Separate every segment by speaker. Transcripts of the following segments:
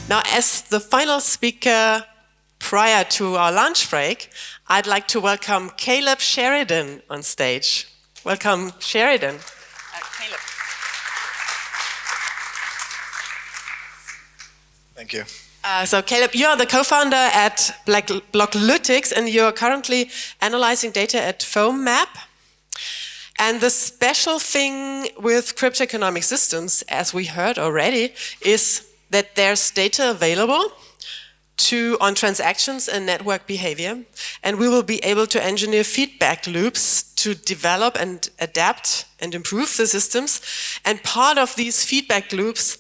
Speaker 1: Now, as the final speaker prior to our lunch break, I'd like to welcome Caleb Sheridan on stage. Welcome, Sheridan. Caleb.
Speaker 2: Thank you.
Speaker 1: So Caleb, you are the co-founder at Blocklytics, and you're currently analyzing data at FoamMap. And the special thing with cryptoeconomic systems, as we heard already, is that there's data available on transactions and network behavior, and we will be able to engineer feedback loops to develop and adapt and improve the systems. And part of these feedback loops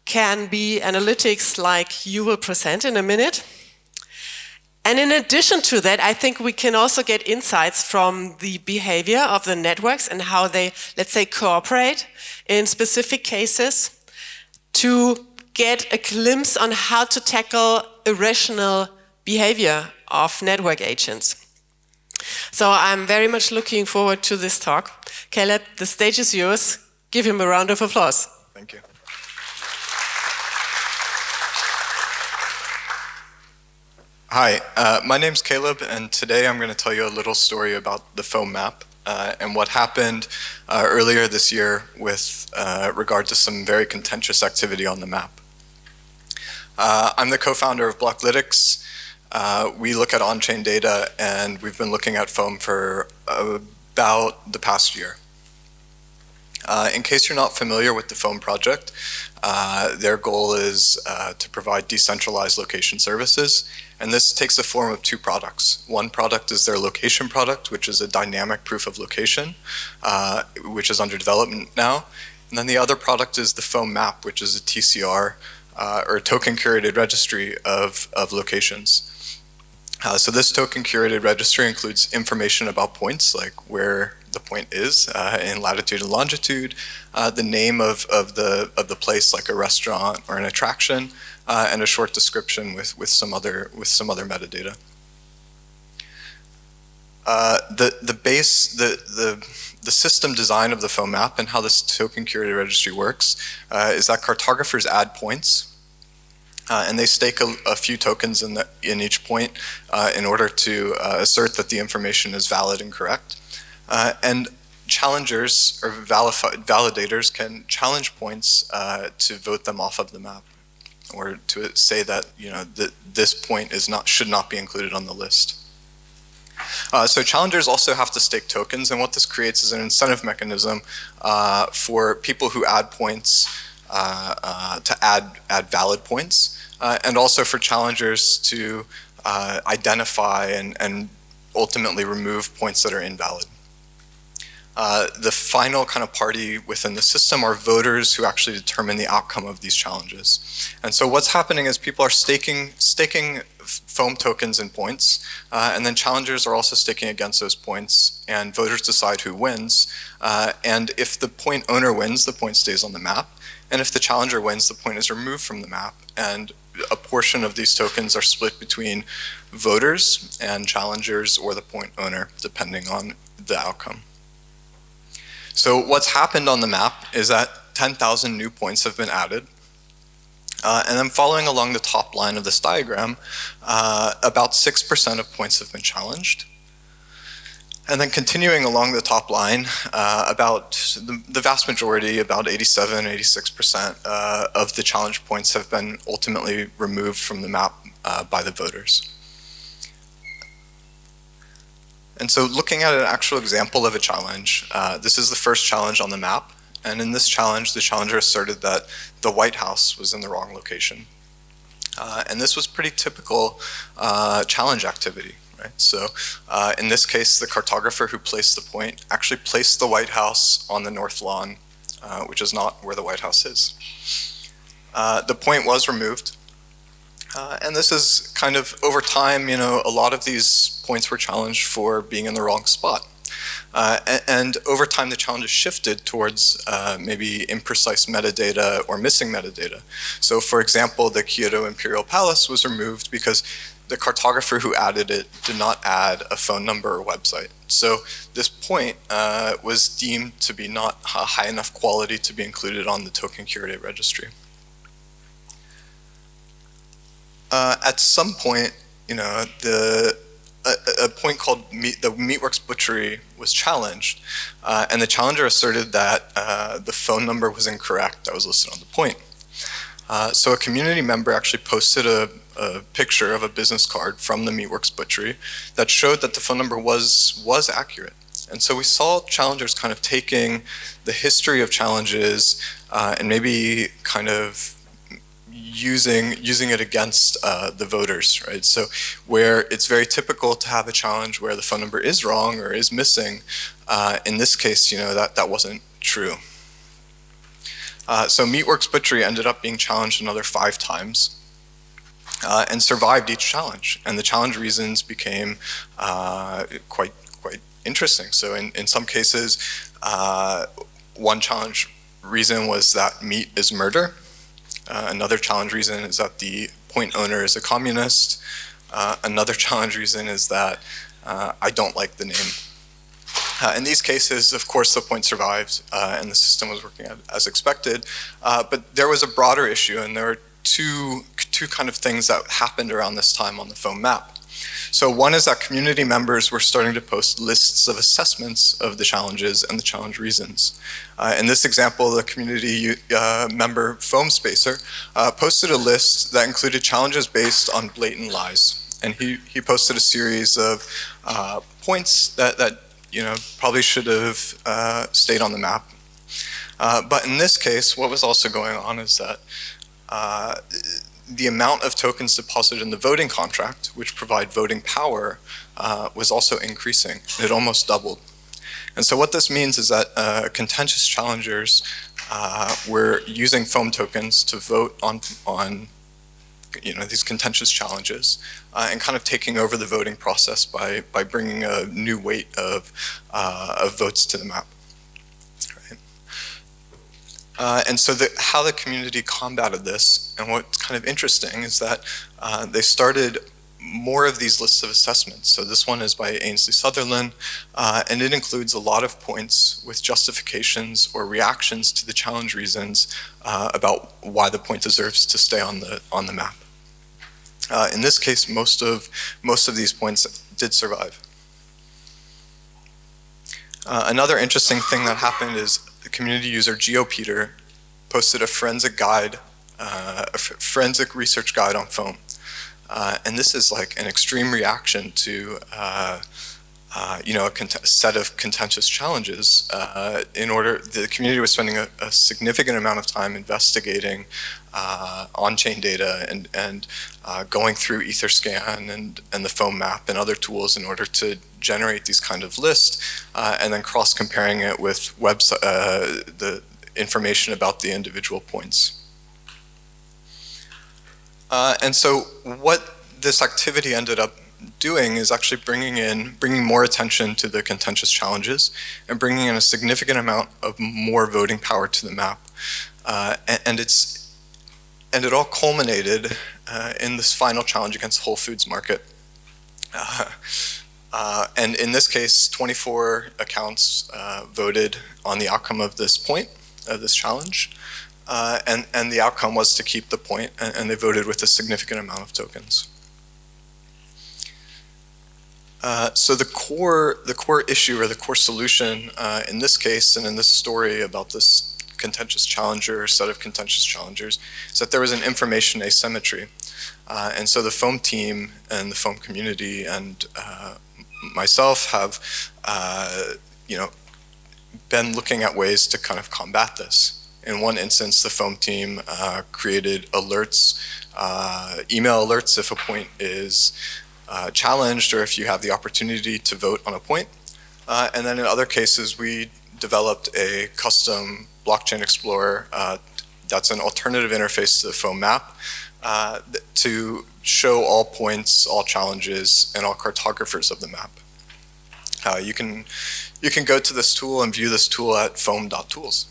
Speaker 1: can be analytics like you will present in a minute. And in addition to that, I think we can also get insights from the behavior of the networks and how they, let's say, cooperate in specific cases to get a glimpse on how to tackle irrational behavior of network agents. So I'm very much looking forward to this talk. Caleb, the stage is yours. Give him a round of applause.
Speaker 2: Thank you. Hi, my name's Caleb, and today I'm going to tell you a little story about the FoamMap and what happened earlier this year with regard to some very contentious activity on the map. I'm the co-founder of Blocklytics. We look at on-chain data, and we've been looking at Foam for about the past year. In case you're not familiar with the Foam project, their goal is to provide decentralized location services, and this takes the form of two products. One product is their location product, which is a dynamic proof of location, which is under development now. And then the other product is the Foam map, which is a TCR, or a token curated registry of locations. So this token curated registry includes information about points, like where the point is in latitude and longitude, the name of the place, like a restaurant or an attraction, and a short description with some other metadata. The system design of the Foam map and how this token curated registry works is that cartographers add points, and they stake a few tokens in each point in order to assert that the information is valid and correct. And challengers or validators can challenge points to vote them off of the map, or to say that this point should not be included on the list. So challengers also have to stake tokens, and what this creates is an incentive mechanism for people who add points to add valid points, and also for challengers to identify and ultimately remove points that are invalid. The final kind of party within the system are voters who actually determine the outcome of these challenges. And so what's happening is people are staking Foam tokens in points, and then challengers are also staking against those points, and voters decide who wins. And if the point owner wins, the point stays on the map. And if the challenger wins, the point is removed from the map. And a portion of these tokens are split between voters and challengers or the point owner, depending on the outcome. So what's happened on the map is that 10,000 new points have been added. And then following along the top line of this diagram, about 6% of points have been challenged. And then continuing along the top line, about the vast majority, about 87, 86% of the challenge points have been ultimately removed from the map by the voters. And so looking at an actual example of a challenge, this is the first challenge on the map. And in this challenge, the challenger asserted that the White House was in the wrong location. And this was pretty typical challenge activity, right? So in this case, the cartographer who placed the point actually placed the White House on the north lawn, which is not where the White House is. The point was removed. And this is kind of, over time, a lot of these points were challenged for being in the wrong spot. And over time, the challenges shifted towards maybe imprecise metadata or missing metadata. So for example, the Kyoto Imperial Palace was removed because the cartographer who added it did not add a phone number or website. So this point was deemed to be not high enough quality to be included on the token curated registry. At some point, a point called the Meatworks Butchery was challenged, and the challenger asserted that the phone number was incorrect that was listed on the point. So a community member actually posted a picture of a business card from the Meatworks Butchery that showed that the phone number was accurate. And so we saw challengers kind of taking the history of challenges and maybe kind of using it against the voters, right? So where it's very typical to have a challenge where the phone number is wrong or is missing, in this case, that wasn't true. So Meatworks Butchery ended up being challenged another 5 times and survived each challenge. And the challenge reasons became quite interesting. So in some cases, one challenge reason was that meat is murder. Another challenge reason is that the point owner is a communist. Another challenge reason is that I don't like the name. In these cases, of course, the point survived and the system was working as expected. But there was a broader issue, and there were two kind of things that happened around this time on the foam map. So one is that community members were starting to post lists of assessments of the challenges and the challenge reasons. In this example, the community member Foam Spacer posted a list that included challenges based on blatant lies. And he posted a series of points that probably should have stayed on the map. But in this case, what was also going on is that the amount of tokens deposited in the voting contract, which provide voting power, was also increasing. It almost doubled. And so what this means is that contentious challengers were using foam tokens to vote on these contentious challenges and kind of taking over the voting process by bringing a new weight of votes to the map. And so how the community combated this, and what's kind of interesting, is that they started more of these lists of assessments. So this one is by Ainsley Sutherland, and it includes a lot of points with justifications or reactions to the challenge reasons about why the point deserves to stay on the map. In this case, most of these points did survive. Another interesting thing that happened is the community user GeoPeter posted a forensic guide, a forensic research guide on foam. And this is like an extreme reaction to a set of contentious challenges. The community was spending a significant amount of time investigating on-chain data and going through Etherscan and the foam map and other tools in order to generate these kind of lists, and then cross-comparing it with the information about the individual points. And so what this activity ended up doing is actually bringing more attention to the contentious challenges and bringing in a significant amount of more voting power to the map. And it all culminated in this final challenge against Whole Foods Market. And in this case, 24 accounts voted on the outcome of this point, of this challenge. And the outcome was to keep the point, and they voted with a significant amount of tokens. So the core issue or the core solution in this case and in this story about this contentious challenger or set of contentious challengers is that there was an information asymmetry. And so the foam team and the foam community and myself have been looking at ways to kind of combat this. In one instance, the foam team created alerts, email alerts if a point is challenged or if you have the opportunity to vote on a point. And then in other cases, we developed a custom blockchain explorer that's an alternative interface to the foam map to show all points, all challenges, and all cartographers of the map. You can go to this tool and view this tool at foam.tools.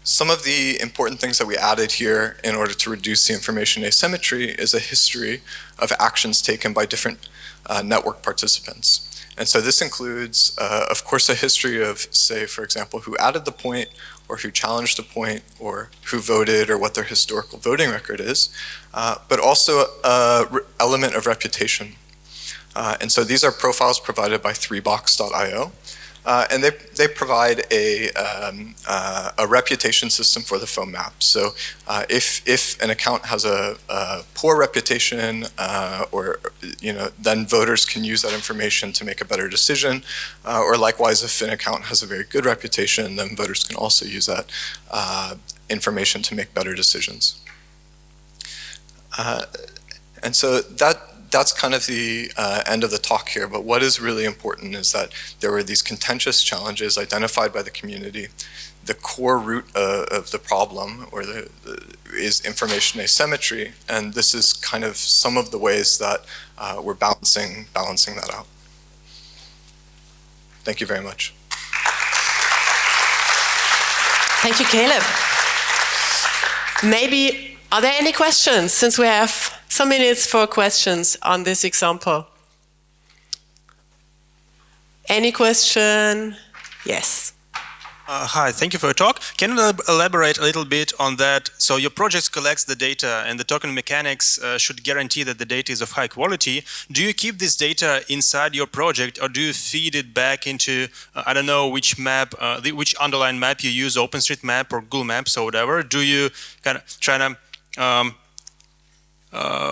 Speaker 2: Some of the important things that we added here in order to reduce the information asymmetry is a history of actions taken by different network participants. And so this includes, of course, a history of, say, for example, who added the point, or who challenged a point, or who voted, or what their historical voting record is, but also an element of reputation. And so these are profiles provided by 3box.io. And they provide a reputation system for the foam map. So if an account has a poor reputation, then voters can use that information to make a better decision. Or likewise, if an account has a very good reputation, then voters can also use that information to make better decisions. And so that's kind of the end of the talk here, but what is really important is that there were these contentious challenges identified by the community. The core root of the problem is information asymmetry, and this is kind of some of the ways that we're balancing that out. Thank you very much.
Speaker 1: Thank you, Caleb. Maybe, are there any questions, since we have some minutes for questions on this example? Any question? Yes.
Speaker 3: Hi, thank you for your talk. Can you elaborate a little bit on that? So your project collects the data, and the token mechanics should guarantee that the data is of high quality. Do you keep this data inside your project, or do you feed it back into, I don't know which map, which underlying map you use, OpenStreetMap or Google Maps or whatever? Do you kind of try to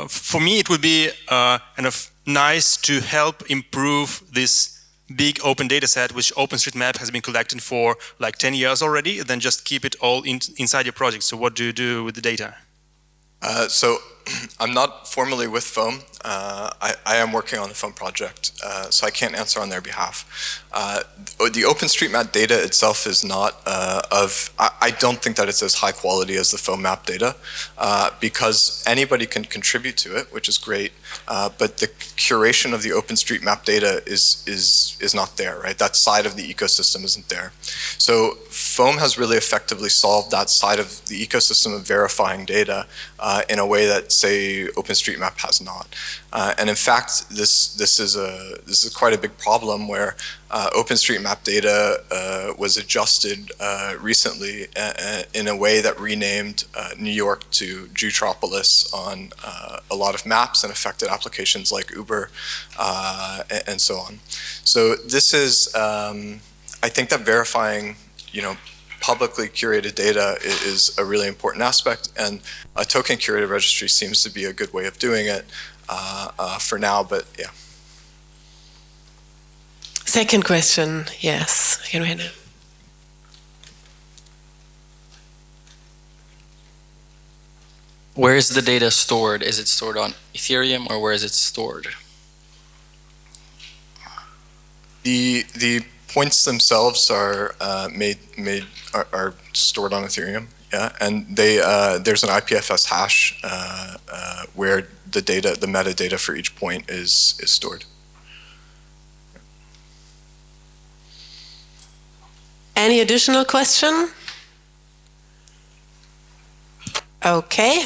Speaker 3: for me, it would be kind of nice to help improve this big open data set, which OpenStreetMap has been collecting for like 10 years already, then just keep it all inside your project. So what do you do with the data?
Speaker 2: So I'm not formally with Foam. I am working on the Foam project, so I can't answer on their behalf. The OpenStreetMap data itself is not I don't think that it's as high quality as the Foam map data, because anybody can contribute to it, which is great, but the curation of the OpenStreetMap data is not there, right? That side of the ecosystem isn't there. So Foam has really effectively solved that side of the ecosystem of verifying data in a way that, say, OpenStreetMap has not. And in fact, this is quite a big problem where OpenStreetMap data was adjusted recently in a way that renamed New York to Jutropolis on a lot of maps and affected applications like Uber and so on. So this is, I think that verifying, publicly curated data is a really important aspect, and a token curated registry seems to be a good way of doing it for now, but yeah.
Speaker 1: Second question, yes.
Speaker 4: Where is the data stored? Is it stored on Ethereum, or where is it stored?
Speaker 2: The points themselves are are stored on Ethereum, yeah, and there's an IPFS hash where the metadata for each point is stored.
Speaker 1: Any additional question? Okay.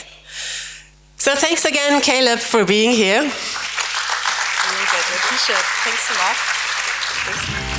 Speaker 1: So thanks again, Caleb, for being here.
Speaker 5: Really good. Thanks a lot. Thanks.